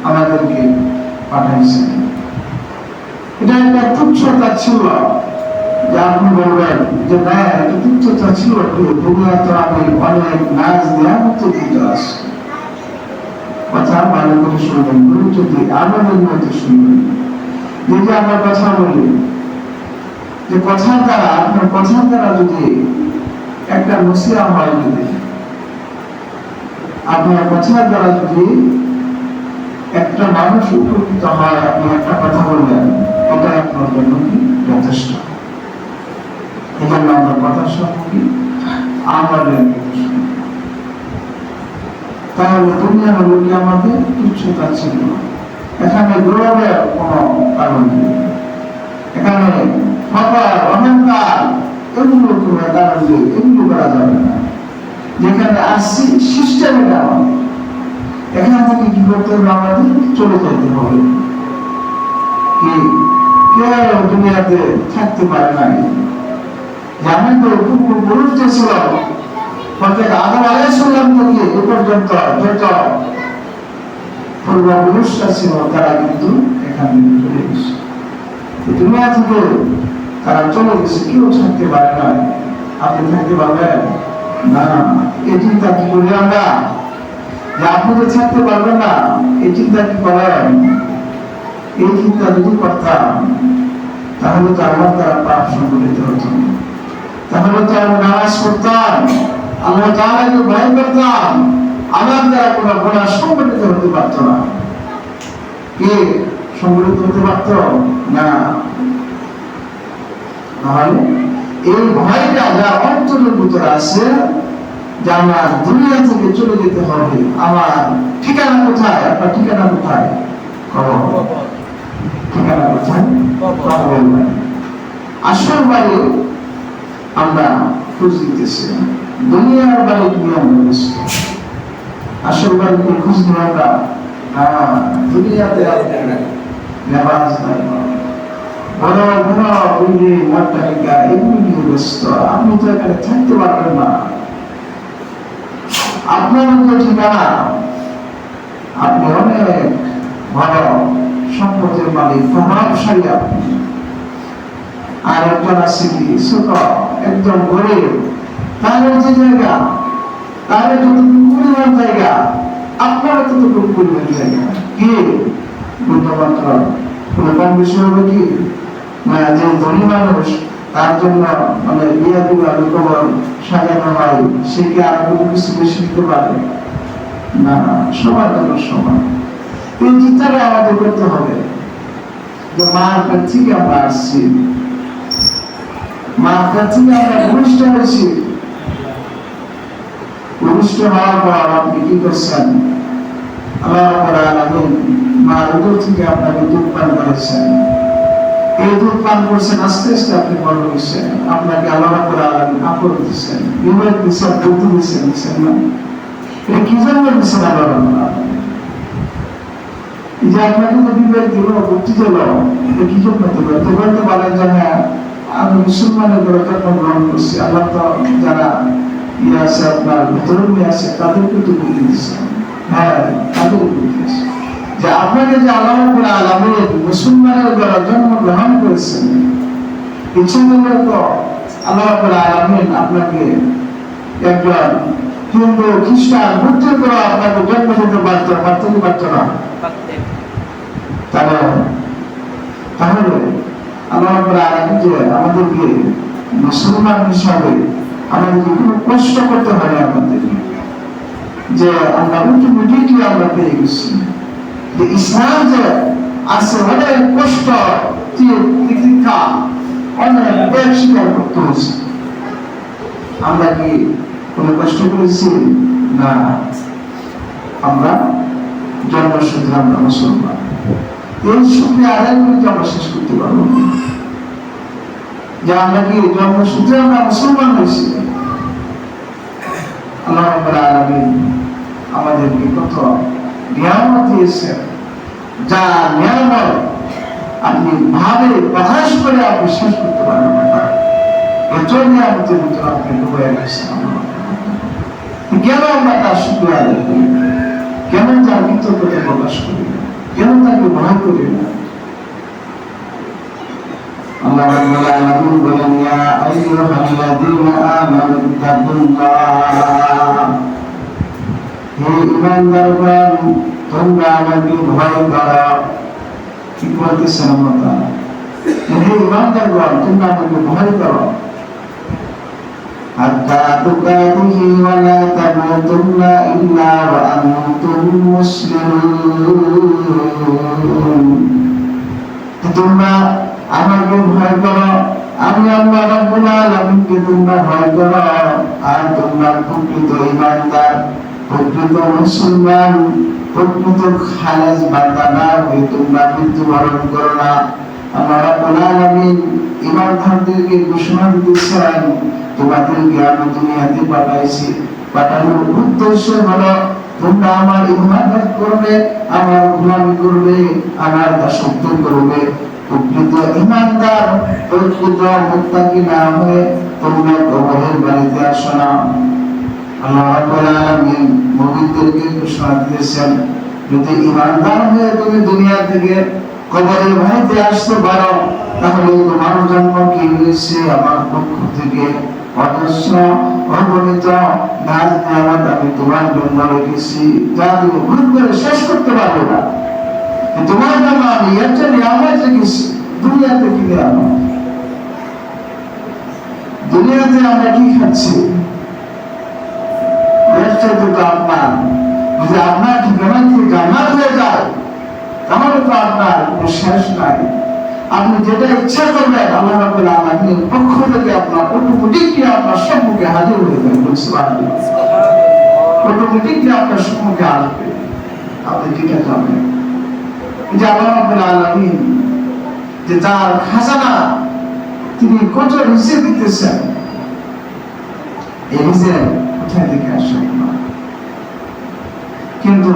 আমাদেরকে পাঠাইছেন। এটা একটা তুচ্ছতা ছিল যে আপনি বলবেন যে না, এটা তুচ্ছতা ছিল কি, দুনিয়া তো আমি অনেক নাচ দেওয়া মতো দিতে আসি। কথা ভালো করে শুনবেন, গুরুত্ব দিয়ে আমাদের মধ্যে শুনবেন। যদি আমরা কথা বলি, যে কথার দ্বারা, আপনার কথার দ্বারা যদি একটা নসিহত হয়, যদি আপনার কথার দ্বারা যদি একটা মানুষ উপকৃত হয়, আপনি একটা কথা বললেন, এটা আপনার জন্য কি যথেষ্ট। এই জন্য আমরা কথা সম্পর্কে আমাদের তাহলে দুনিয়া হলো কি আমাদের তুচ্ছতা ছিল। এখানে গৌরবের কোন কারণ নেই, এখানে ফকর, অহংকার এগুলো কোনো কারণ নেই, এগুলো করা যাবে না। যেখানে আসছি সিস্টেম এটা আমাদের, এখান থেকে কি করতে হবে, আমাদের চলে যেতে হবে। কি কেউ দুনিয়াতে থাকতে পারে না। জানেন তো পূর্বপুরুষ যে ছিল, প্রত্যেক আদম আলাইহিস সালাম থেকে এ পর্যন্ত যত পূর্বপুরুষরা ছিল, তারা কিন্তু এখান থেকে চলে গেছে। দুনিয়া থেকে তারা চলে গেছে, কেউ থাকতে পারে না। আপনি থাকতে পারবেন না। এই চিন্তা কি করি আমরা, যে আপনি তো থাকতে পারবেন না, এই চিন্তা কি করেন? এই চিন্তা যদি করতাম, তাহলে তো আমার দ্বারা পাপ সংঘটিত হতো, তাহলে তো আমি নামাজ পড়তাম, আল্লাহ তাআলাকে ভয় করতাম, আমার দ্বারা কোনো গুনাহ সংঘটিত হতে পারত না। কে সংঘটিত হতে পারত না? তাহলে এই ভয়টা যার অন্তরের ভিতরে আছে, যে আমার দুনিয়া থেকে চলে যেতে হবে, আমার ঠিকানা কোথায়? আপনার ঠিকানা কোথায়? ঠিকানা কোথায়? আসল বাড়ি আমরা খোঁজ দিতেছি, দুনিয়ার বাড়ি নিয়ে আমরা ব্যস্ত। আসল বাড়িতে খোঁজ নিয়ে আমরা দুনিয়াতে নেবাজ নাই, বড় বড় বিল্ডিং, অট্টালিকা, এগুলো নিয়ে ব্যস্ত। আপনি তো এখানে থাকতে পারবেন না। আপনার মধ্যে ঠিকানা, আপনি অনেক বড় সম্পদের মালিক, প্রভাবশালী আপনি। আর একজন আছে কি ছোট, একদম গরিব, তার যে জায়গা, তার যতটুকু পরিমাণ জায়গা, আপনার ততটুকু পরিমাণ জায়গা। কি বুদ্ধমাত্র কোনো কম বেশি হবে কি? যে ধনী মানুষ, তার জন্য মানে বিয়া দিবার কবর সাজানো হয়, সে কি আর কোনো কিছু বেশি দিতে পারে না? সবার জন্য সমান। এই চিন্তাটা আমাদের করতে হবে, যে মার কাছ থেকে আমরা আসছি, মার কাছ থেকে আমরা ভূমিষ্ঠ হয়েছি। ভূমিষ্ঠ হওয়ার পর আপনি কি করছেন? আল্লাহ রাব্বুল আলামিন মার উদর থেকে আপনাকে দুধ পান করেছেন। এই দুধ পান করছেন, আস্তে আস্তে আপনি বড় হয়েছেন। আপনাকে আল্লাহ রাব্বুল আলামিন আকল দিচ্ছেন, বিবেক দিচ্ছেন, বুদ্ধি দিচ্ছেন না? এটা কি জন্য দিচ্ছেন আল্লাহ রাব্বুল আলামিন? যে আপনাকে তো বিবেক দিল, বুদ্ধি দিল, এটা কি জন্য দিল? তো বলতে পারেন যে হ্যাঁ, আমি মুসলমানের ঘরে জন্মগ্রহণ করছি, আল্লাহ তো যারা ইয়ে আছে, আপনার ধর্মী আছে, তাদেরকে তো বুদ্ধি দিচ্ছেন। হ্যাঁ, তাদের বুদ্ধি দিচ্ছে যে আপনাকে যে আল্লাহ রাব্বুল আলামিন মুসলমানের ঘরে জন্মগ্রহণ করেছেন, ইচ্ছা করলে তো আল্লাহ রাব্বুল আলামিন আপনাকে একজন হিন্দু, খ্রিস্টান, বুদ্ধের ঘরে আপনাকে জন্ম দিতে পারত কি পারত না? তাহলে আল্লাহ রাব্বুল আলামিন যে আমাদেরকে মুসলমান হিসাবে আমাদেরকে কোনো কষ্ট করতে হয় না, আমাদের যে আমরা অটোমেটিকলি আমরা পেয়ে গেছি। যে ইসলাম যে আছে, অনেক কষ্ট, তিতিক্ষা, অনেক ত্যাগ স্বীকার করতে হয়েছে। আমরা কি কোনো কষ্ট করেছি? না। আমরা জন্মসূত্রে আমরা মুসলমান, এই শুকরিয়া আদায় করে আমরা শেষ করতে পারবো না যে আমরা কি জন্মসূত্রে আমরা মুসলমান হয়েছি। আল্লাহ রাব্বুল আলামিন আমাদেরকে কত নিয়ামত দিয়েছেন, যা নিয়ামত আপনি ভাবে প্রকাশ করে আপনি শেষ করতে পারবেন না। এত নিয়ামতের ভিতরে আপনি ডুবে গেছেন। কেন আমরা তার শুকরিয়া আদায় করি? কেন তার কৃতজ্ঞতা প্রকাশ করি? কেন তাকে ভয় করি না? আল্লাহ রাব্বুল আলামিন বলেন, ইয়া আইয়ুহাল্লাযীনা আমানু তাকুল্লাহ, হে ঈমানদারগণ তোমরা আমাকে ভয় করো। কি বলতেছেন আল্লাহ তাআলা? হে ঈমানদারগণ তোমরা আমাকে ভয় করো। হাত্তা তুকাতিহি ওয়া লা তামুতুন্না ইল্লা ওয়া আনতুম মুসলিমুন। তোমরা আমাকে ভয় করো, আমি আল্লাহ রাব্বুল আলামিনকে তোমরা ভয় করো, আর তোমরা প্রকৃত ঈমানদার, প্রকৃত মুসলমান, প্রকৃত খালেস বান্দা না হয়ে তোমরা মৃত্যুবরণ করো না। আল্লাহ রাব্বুল আলামিন ঈমানদারদেরকে ঘোষণা দিয়েছেন, তোমাদেরকে আমি দুনিয়াতে পাঠাইছি, পাঠানোর উদ্দেশ্য হলো তোমরা আমার ইবাদত করবে, আমার গোলামি করবে, আমার দাসত্ব করবে। প্রকৃত ঈমানদার, প্রকৃত মুত্তাকি না হয়ে তোমরা কবরের বাড়িতে আসো না। আল্লাহ রাব্বুল আলামিন মুমিনদেরকে ঘোষণা দিয়েছেন, যদি ঈমানদার হয়ে তুমি দুনিয়া থেকে কবরের বাড়িতে আসতে পারো, তাহলে তোমার জন্য কি হয়েছে আমার পক্ষ থেকে অজস্র অগণিত নাজ নিয়ামত আমি তোমার জন্য রেখেছি, যা তুমি ভুল করে শেষ করতে পারবে না। তোমার জন্য আমি একটা নিয়ামত রেখেছি, দুনিয়াতে কি নিয়ামত? দুনিয়াতে আমরা কি খাচ্ছি? আপনার যদি আপনার ঠিকানা থেকে জান্নাত হয়ে যায়, তাহলে তো আপনার কোনো শেষ নাই। আপনি যেটা ইচ্ছা করবেন আল্লাহ রাব্বুল আলামিনের পক্ষ থেকে আপনার অটোমেটিকলি আপনার সম্মুখে হাজির হয়ে যাবে। সুবহানাল্লাহ, অটোমেটিকলি আপনার সম্মুখে আসবে, আপনি যেটা চাবেন। যে আল্লাহ রাব্বুল আলামিন যে তার খাজানা তিনি কত রিজিক দিতেছেন, এই রিজিক কোথা থেকে আসে? কিন্তু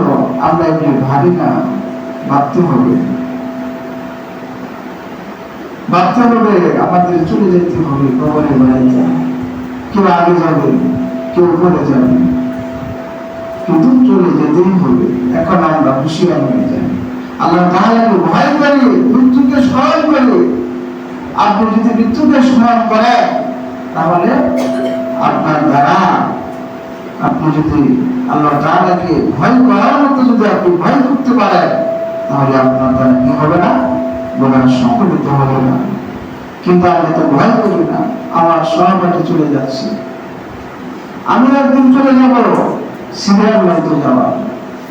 আমরা এগুলি ভাবি না, ভাবতে হবে, ভাবতে হবে। আমাদের চলে যেতে হবে কবরের বাড়িতে। কেউ আগে যাবে, কেউ পরে যাবে, কিন্তু চলে যেতেই হবে। এখন আমরা হুঁশিয়ার হয়ে যাই, আল্লাহ তাআলাকে ভয় করি, মৃত্যুকে স্মরণ করি। আপনি যদি মৃত্যুকে স্মরণ করেন, তাহলে আপনার দ্বারা আপনি যদি আল্লাহ তাআলাকে ভয় করার মতো যদি আপনি ভয় করতে পারেন, তাহলে আপনার দ্বারা কি হবে না? গুনাহ সংঘটিত হবে না। কিন্তু আমরা তো ভয় করি না, আমার সহপাঠী চলে যাচ্ছে, আমি একদিন চলে যাব, সিরিয়াল লাইতে যাওয়া,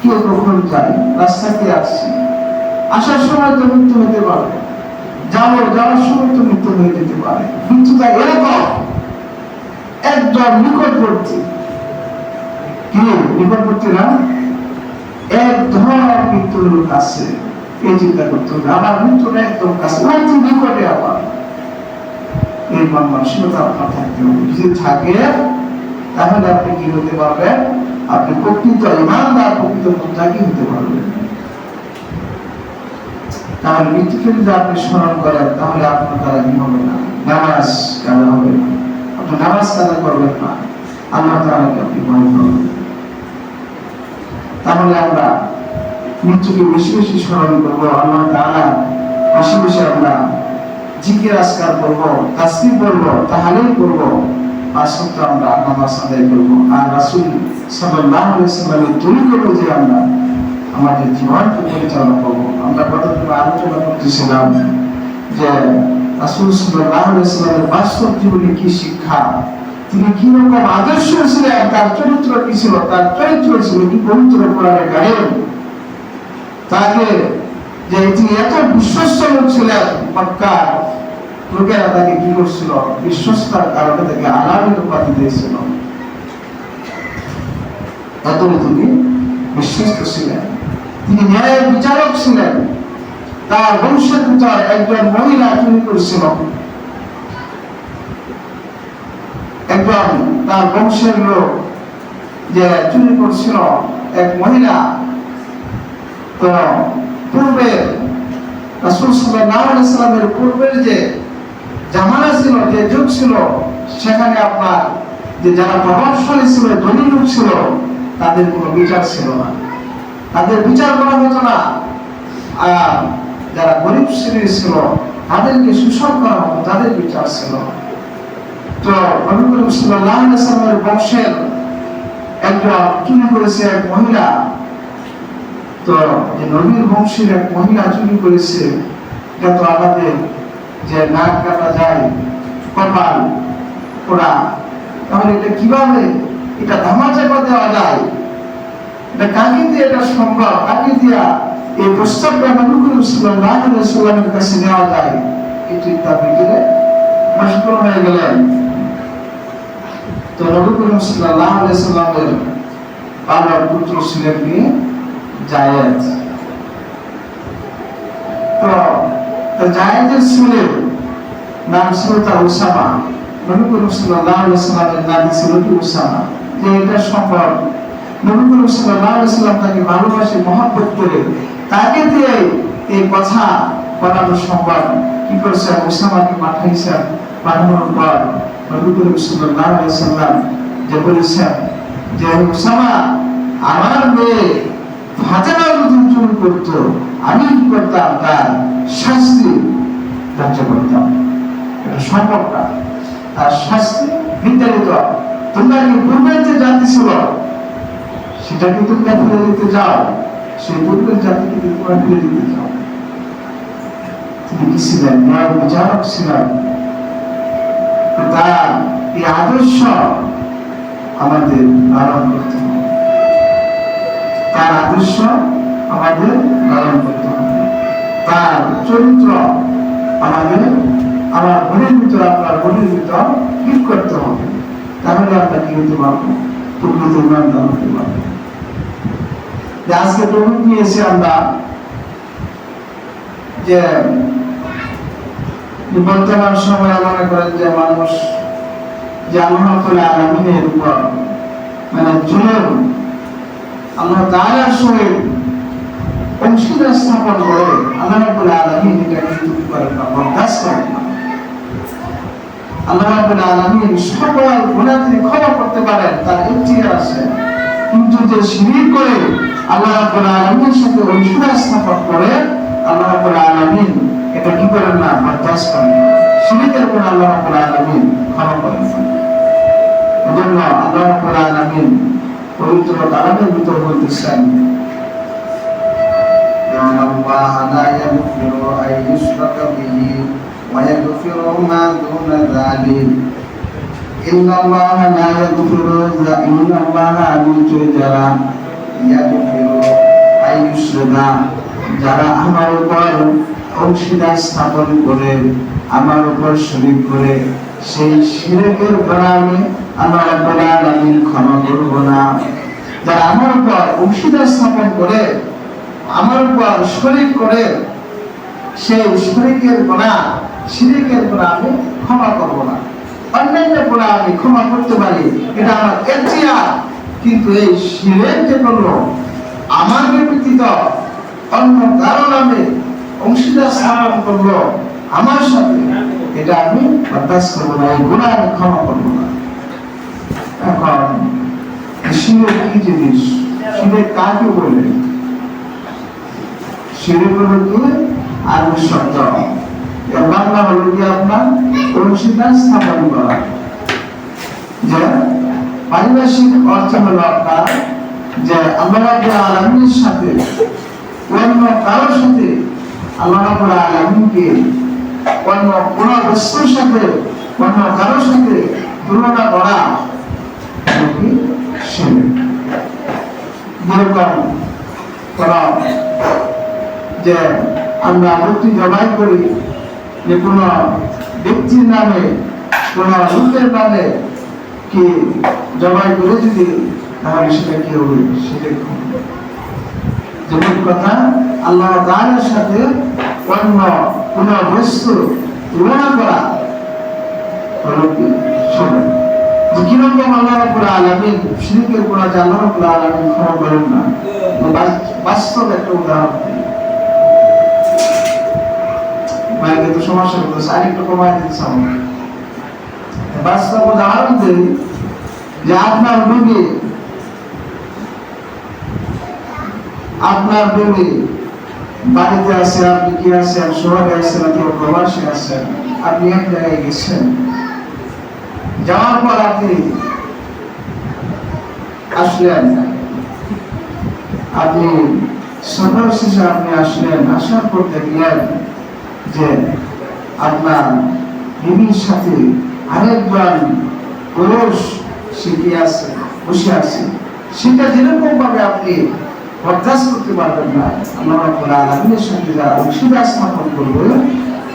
কেউ কখন যাই, রাস্তাতে আসছি, আসার সময় তো মৃত্যু হতে পারে, যাওয়ার সময় তো মৃত্যু হয়ে যেতে পারে। মৃত্যুটা এরকম একদম নিকটবর্তী, কি নিকটবর্তী না, একদম মৃত্যুর কাছে। এই চিন্তা করতে হবে, আমার মৃত্যুটা একদম কাছে, অতি নিকটে আমার। এই মানসিকতা আপনার থাকতে হবে। যদি থাকে, তাহলে আপনি কি হতে পারবেন? আপনি প্রকৃত ঈমানদার, প্রকৃত মুত্তাকি হতে পারবেন। তাহলে মৃত্যুকে যদি আপনি স্মরণ করেন, তাহলে আপনার দ্বারা কি হবে না? নামাজ কাজা হবে না, আপনি নামাজ কাজা করবেন না, আল্লাহ তাআলাকে আপনি ভয় করবেন। তাহলে আমরা মৃত্যুকে বেশি বেশি স্মরণ করবো, আল্লাহ তাআলা বেশি বেশি আমরা জিকির আজকার করবো, তাসবিহ করবো, তাহলিল করবো, আসলে আমরা নামাজ আদায় করবো। আর রাসূল সাল্লাল্লাহু আলাইহি ওয়াসাল্লামের তরিকা অনুযায়ী আমরা আমাদের জীবনকে পরিচালনা করবো। আমরা কতক্ষণ আলোচনা করতেছিলাম যে রাসূল সাল্লাল্লাহু আলাইহি ওয়াসাল্লামের বাস্তব জীবনে কি শিক্ষা, তিনি কি রকম আদর্শ ছিলেন, তার চরিত্র কি ছিল, তার চরিত্র ছিল কি পবিত্র কোরআনে কারীম। তাকে যে তিনি এত বিশ্বস্ত লোক ছিলেন, মক্কার লোকেরা তাকে কি করছিল? বিশ্বস্তার কারণে তাকে আলামিত উপাধি দিয়েছিল। এত তিনি বিশ্বস্ত ছিলেন, তিনি ন্যায় বিচারক ছিলেন। তার বংশের ভিতর একজন মহিলা চুরি করেছিল, একজন তার বংশের লোক যে চুরি করছিল, এক মহিলা। তো পূর্বে রাসূল সাল্লাল্লাহু আলাইহি ওয়াসাল্লামের পূর্বের যে জামানা ছিল, যে যুগ ছিল, সেখানে আপনার যে যারা প্রভাবশালী ছিল, ধনী লোক ছিল, তাদের কোনো বিচার ছিল না, তাদের বিচার করা হতো না। আর যারা গরিব শ্রেণীর ছিল তাদেরকে শোষণ করা হতো, তাদের বিচার ছিল। তো নবী করিম সাল্লাল্লাহু আলাইহি ওয়াসাল্লামের বংশের একজন চুরি করেছে এক মহিলা। তো যে নবীর বংশের এক মহিলা চুরি করেছে, এটা তো আমাদের যে নাক কাটা যায়, কপাল পোড়া, তাহলে এটা কিভাবে এটা ধামাচাপা দেওয়া যায়? এটা কাকে দিয়ে এটা সম্ভব? কাকে দিয়া এই প্রস্তাবটা নবী করিম সাল্লাল্লাহু আলাইহি ওয়াসাল্লামের কাছে নেওয়া যায়? এই চিন্তার ভিতরে মশগুল হয়ে গেলেন। তো নবী করিম সাল্লাল্লাহু আলাইহি ওয়াসাল্লামের পালক পুত্র ছিলেন কি জায়েদ। তো জায়েদের ছেলের নাম ছিল তার উসামা। নবী করিম সাল্লাল্লাহু আলাইহি ওয়াসাল্লামের নাম ছিল কি উসামা। যে এটা সম্ভব, নবী করিম সাল্লাল্লাহু আলাইহি ওয়াসাল্লাম তাকে ভালোবাসে, মহব্বত করে, তাকে দিয়ে এই কথা বলানো সম্ভব। কি করছে? উসামাকে পাঠাইছেন। পাঠানোর পর নবী করিম সাল্লাল্লাহু আলাইহি ওয়াসাল্লাম যে বলেছেন যে উসামা, আমার মেয়ে ফাতেমা যদি চুরি করতো, আমি কি করতাম? তার শাস্তি ধার্য করতাম। এটা সম্ভব না, তার শাস্তি নির্ধারিত। তোমরা কি পূর্বের যে জাতি ছিল সেটাকে তোমরা ফিরে দিতে যাও? সেই পূর্বের জাতিকে তোমরা ফিরে দিতে চাও? তিনি কি ছিলেন? ন্যায় বিচারক ছিলেন। তার এই আদর্শ আমাদের পালন করতে হবে। তার আদর্শ আমাদের পালন করতে হবে। তার চরিত্র আমাদের, আমার মনের ভিতর, আপনার মনের ভিতর ঠিক করতে হবে। তাহলে আমরা কি হতে পারবো? প্রকৃত ইমানদার হতে পারবো। আজকে টপিক নিয়েছি আমরা যে বর্তমান সময়ে মনে করেন যে মানুষ যে আল্লাহ তাআলা আলামিনের উপর মানে জুলুম, আল্লাহ তাআলার সহিত অংশীদার স্থাপন করে আল্লাহ রাব্বুল আলামিন এটাকে কি করে না, বরদাস্ত করে না। আল্লাহ রাব্বুল আলামিন সকল গুনাহ তিনি ক্ষমা করতে পারেন, তার ইখতিয়ার আছে। কিন্তু যে শিরক করে আল্লাহ রাব্বুল আলামিনের সাথে অংশীদার স্থাপন করে, আল্লাহ রাব্বুল আলামিন এটা কি করেন না, বরদাস্ত করেন না। শিরকের উপর আল্লাহ রাব্বুল আলামিন ক্ষমা করেন না। এজন্য আল্লাহ রাব্বুল আলামিন পবিত্র কালামের ভিতর বলতেছেন, আল্লাহ লা ইয়াগফিরু আন ইউশরাকা বিহি ওয়া ইয়াগফিরু মা দুনা যালিক। ইন্নাল্লাহ লা ইয়াগফিরু যারা ইয়াগফিরু আন ইউশরাকা, যারা আমার উপর অংশীদার স্থাপন করে, আমার উপর শরীক করে, সেই শিরকের গুনাহ আমি আল্লাহ রাব্বুল আলামিন ক্ষমা করব না। যারা আমার উপর অংশীদার স্থাপন করে, আমার উপর শরীক করে, সেই শরীকের গুনাহ, শিরকের গুনাহ আমি ক্ষমা করব না। অন্যান্য গুনাহ আমি ক্ষমা করতে পারি, এটা আমার ইখতিয়ার। কিন্তু এই শিরক যে করলো, আমার ব্যতীত অন্য কারো নামে অংশীদার স্থাপন করলো আমার সাথে, এটা আমি বরদাস্ত করব না, এই গুনাহ আমি ক্ষমা করব না। এখন শিরক কি জিনিস? শিরক কাকে বলে? শিরক হলো কি? আরবি শব্দ, এর বাংলা হলো কি আপনার অংশীদার স্থাপন করা। যে পারিভাষিক অর্থ হলো আপনার যে আল্লাহ রাব্বুল আলামিনের সাথে অন্য কারোর সাথে, আল্লাহ রাব্বুল আলামিনকে অন্য কোন বস্তুর সাথে, অন্য কারোর সাথে তুলনা করা শিরক। যেরকম যে আমরা মূর্তি জবাই করি, যে কোন ব্যক্তির নামে, কোন লোকের নামে কি জবাই করে যদি, তাহলে সেটা কি হবে? শিরক হবে। যেমন কথা, আল্লাহ তাআলার সাথে অন্য কোন বস্তু তুলনা করা হলো কি শিরক। কিরকম আল্লাহ রাব্বুল আলামিন শিরকের গুনাহ যে আল্লাহ রাব্বুল আলামিন ক্ষমা করেন না, বাস্তব একটা উদাহরণ দিই। মাইকে তো সমস্যা হচ্ছে, আরেকটু কমাই দিতে চাও। বাস্তব উদাহরণ দিই যে আপনার বিবি বাড়িতে আছে, আপনি কি আছেন, শহরে আছেন, কেউ প্রবাসে আছেন, আপনি এক জায়গায় গেছেন, যাওয়ার পর আপনি আসলেন, আপনি সফর শেষে আপনি আসলেন, আসার পর দেখলেন যে আপনার বিবির সাথে আরেকজন পুরুষ শিখে আছে, বসে আছে, সেটা যেরকম ভাবে আপনি বরদাস্ত করতে পারবেন না, আল্লাহ রাব্বুল আলামিনের সাথে যারা অংশীদার স্থাপন করবে,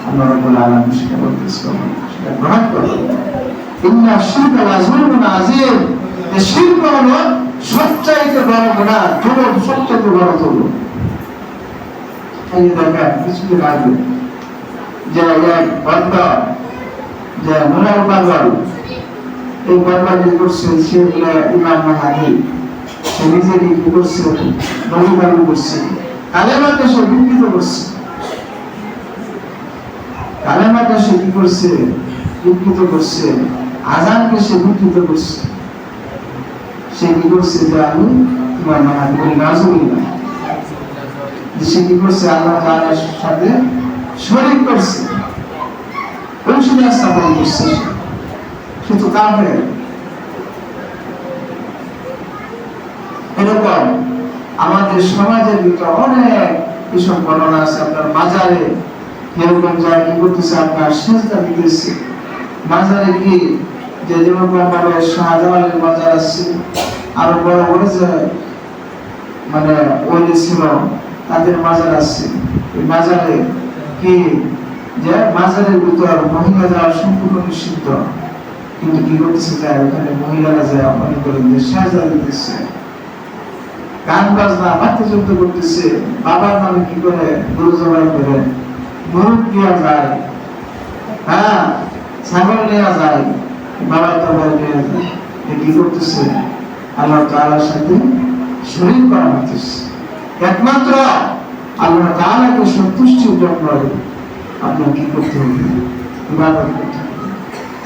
আল্লাহ রাব্বুল আলামিন সেটা বরদাস্ত করবেন, সেটা গ্রহণ করবেন। ইন্না শিরকা লাযুলমুন আযীম, এই শিরক হলো সবচাইতে বড় গুনাহ, সবচাইতে বড় জুলুম। এই দেখেন কিছুদিন আগে যে এক বান্দা যে মুনার পাগল, এই বান্দা কি করছে, সে ইমাম মাহাদি, সে নিজেকে কি করছে, বলিদান করছে, কালেমাকে সে বিকৃত করছে, কালেমাকে সে কি করছে, বিকৃত করছে, আজানকে সে বিকৃত করছে। সে কি করছে যে আমি ইমাম মাহাদি বলি নাজুবিল্লাহ, সে কি করছে, আল্লাহ তাআলার সাথে শরীক করছে, অংশীদার স্থাপন করছে, সে তো কাফের। এরকম আমাদের সমাজের ভিতরে অনেক এসব ঘটনা আছে। আপনার মাজারে এরকম যায় কি করতেছে, আপনার সেজদা দিতেছে, মাজারে কি যে যেরকম ভাবে শাহজালালের মাজার আছে, আরো বড় বড় যে মানে ওলি ছিল তাদের মাজার আছে, এই মাজারে কি যে মাজারের ভিতর মহিলা যাওয়া সম্পূর্ণ নিষিদ্ধ, কিন্তু কি করতেছে যায় ওখানে মহিলারা যায় মনে করেন যে সেজদা দিতেছে, গান বাজনা বাদ্যযন্ত্র করতেছে, বাবার নামে কি করে গরু জবাই করে, গরু নেওয়া যায়, হ্যাঁ ছাগল নেওয়া যায়, বাবার তরবারি নেওয়া যায়, কি করতেছে, আল্লাহ তাআলার সাথে শরীক করা হচ্ছে। একমাত্র আল্লাহ তাআলাকে সন্তুষ্টির জন্য আপনার কি করতে হবে, ইবাদত করতে হবে।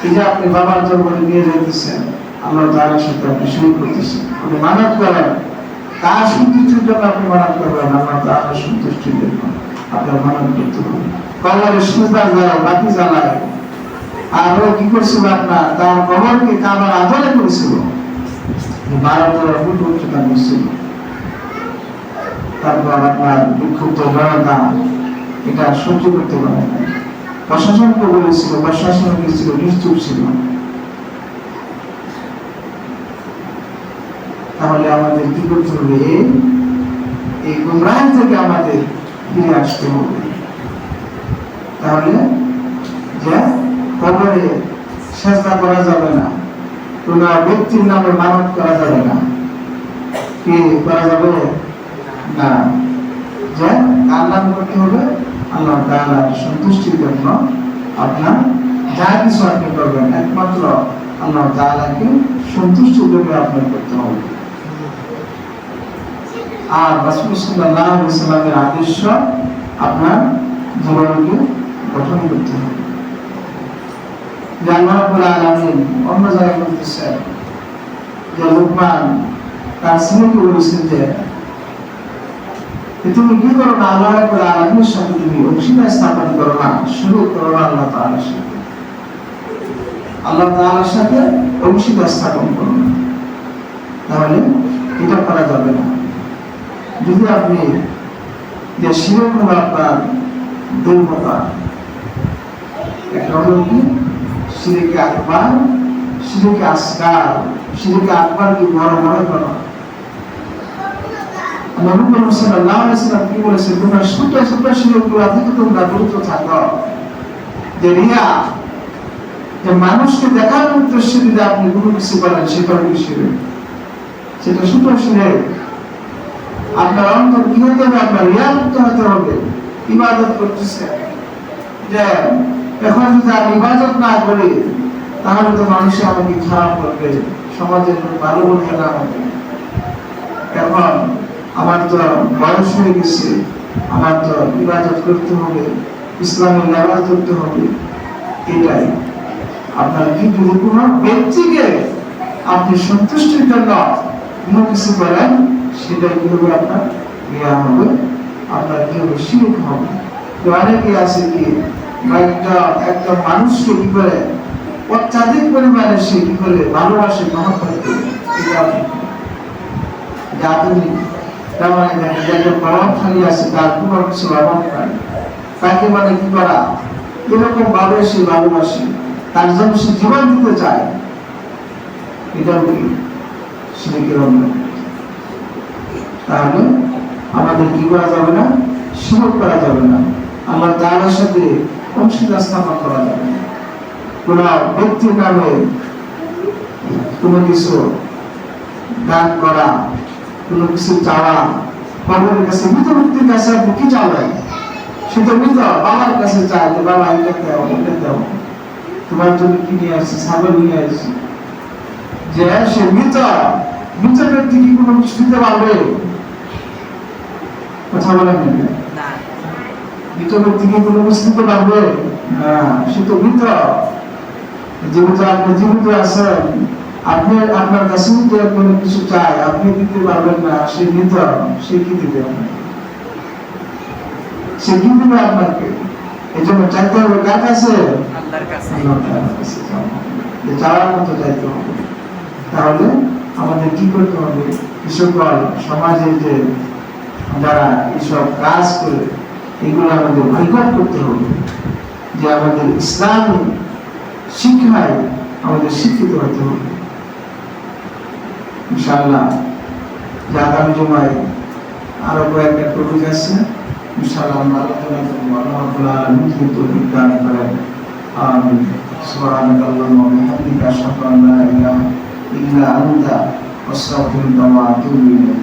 এই যে আপনি বাবার তরবারি নিয়ে যাইতেছেন, আল্লাহ তাআলার সাথে আপনি শরীক করতেছেন, আপনি মানত করেন, তার সন্তুষ্টির জন্য আপনি মানত করবেন, আল্লাহ তাআলার সন্তুষ্টির জন্য আপনার মানত করতে হবে। কবরে সিজদা যায়, বাতি জ্বালায়, আর ও কি করছিল, আপনার তার কবরকে কাবার আদলে করেছিল, 12 ফুট উচ্চতা করছিল। তারপর আপনার বিক্ষুব্ধ জনতা এটা সহ্য করতে পারে না, প্রশাসনকে বলেছিল, প্রশাসন ছিল নিশ্চুপ ছিল। তাহলে আমাদের কি করতে হবে, এই গুমরাহি থেকে আমাদের ফিরে আসতে হবে। তাহলে যে কবরে সেজদা করা যাবে না, কোন ব্যক্তির নামে মানত করা যাবে না, কি করা যাবে না, যে কার নাম করতে হবে, আল্লাহ তাআলার সন্তুষ্টির জন্য আপনার যা কিছু আপনি করবেন একমাত্র আল্লাহ তাআলাকে সন্তুষ্টির জন্য আপনার করতে হবে। আর রাসূল সাল্লাল্লাহু আলাইহি ওয়াসাল্লামের আদর্শ আপনার জীবনকে গঠন করতে হবে। আল্লাহ রাব্বুল আলামিন অন্য জায়গায় বলতেছেন যে লুকমান তার ছেলেকে বলেছেন যে তুমি কি করো না, আল্লাহ রাব্বুল আলামিনের সাথে তুমি অংশীদার স্থাপন করো না, শরীক করো না আল্লাহ তাআলার সাথে, আল্লাহ তাআলার সাথে অংশীদার স্থাপন করো না। তাহলে এটা করা যাবে না। যদি আপনি যে শিরক হলো আপনার দুই প্রকার, একটা হলো কি শিরকে আকবার, শিরকে আসগার। শিরকে আকবার কি বড় মনে করো, নবী করিম সাল্লাল্লাহু আলাইহি ওয়াসাল্লাম কি বলেছেন, তোমরা ছোট ছোট শিরকগুলো থেকে তোমরা দূরে থাকো। যে রিয়া, যে মানুষকে দেখার উদ্দেশ্যে যদি আপনি কোনো কিছু করেন, সেটা কি শিরক, সেটা ছোট শিরক। আপনার অন্তর কি হতে হবে, আপনার রিয়া মুক্ত হতে হবে। ইবাদত করতেছে, যে এখন যদি আমি ইবাদত না করি তাহলে তো মানুষ আমাকে খারাপ করবে, সমাজের ভালো বলবে না আমাকে, এখন আমার তো বয়স হয়ে গেছে, আমার তো ইবাদত করতে হবে, ইসলামের লেবাস করতে হবে। এটাই আপনার কি যদি কোনো ব্যক্তিকে আপনি সন্তুষ্টির জন্য কোনো কিছু করেন, সেটাই কি হবে, আপনার রিয়া হবে, আপনার কি হবে, শিরক হবে। অনেকে আছে কি একটা মানুষকে কি করে অত্যাধিক পরিমাণে সে কি করে ভালোবাসে, মহব্বত করে, এটা আধুনিক। তার মানে একজন প্রভাবশালী আছে, তার কোনো কিছু অভাব নাই, তাকে মানে কি করা এরকম ভাবে সে ভালোবাসে, তার জন্য সে জীবন দিতে চায়, এটাও কি শিরকের অঙ্গ। তাহলে আমাদের কি করা যাবে না, শিরক করা যাবে না, আল্লাহ তাআলার সাথে অংশীদার স্থাপন করা যাবে না। কোন ব্যক্তির নামে কোনো কিছু দান করা, কোনো কিছু চাওয়া, কবরের কাছে, মৃত ব্যক্তির কাছে আপনি কি চাওয়াই, সে তো মৃত, বাবার কাছে চায় যে বাবা এটা দাও, এটা দাও, তোমার জন্য কি নিয়ে আসছে, ছাগল নিয়ে আসছে, যে সে মৃত ব্যক্তি কি কোনো কিছু দিতে পারবে? কথা বলেন না, মৃত ব্যক্তি কি কোনো কিছু দিতে পারবে না, সে তো মৃত। জীবিত আপনি জীবিত আছেন, আপনি আপনার কাছে যদি কোনো কিছু চায় আপনি দিতে পারবেন না, সে মৃত, সে কি দিবে আপনাকে, সে কি দিবে আপনাকে? এই জন্য চাইতে হবে কার কাছে, আল্লাহর কাছে, চাওয়ার মতো চাইতে হবে। তাহলে আমাদের কি করতে হবে, সকল সমাজে যে যারা এইসব কাজ করে এগুলো আমাদের বয়কট করতে হবে, যে আমাদের ইসলাম শিক্ষায় আমাদের শিক্ষিত হতে হবে। ইনশাআল্লাহ যে আগামী জুমায় আরো কয়েকটা টপিক আছে, ইনশাআল্লাহ আমরা আলোচনা করবো। আল্লাহ রাব্বুল আলামিন তৌফিক দান করেন। আমিন। সুবহানাকাল্লাহুম্মা ওয়া বিহামদিকা আশহাদু আন লা ইলাহা ইল্লা আনতা আস্তাগফিরুকা ওয়া আতুবু ইলাইক।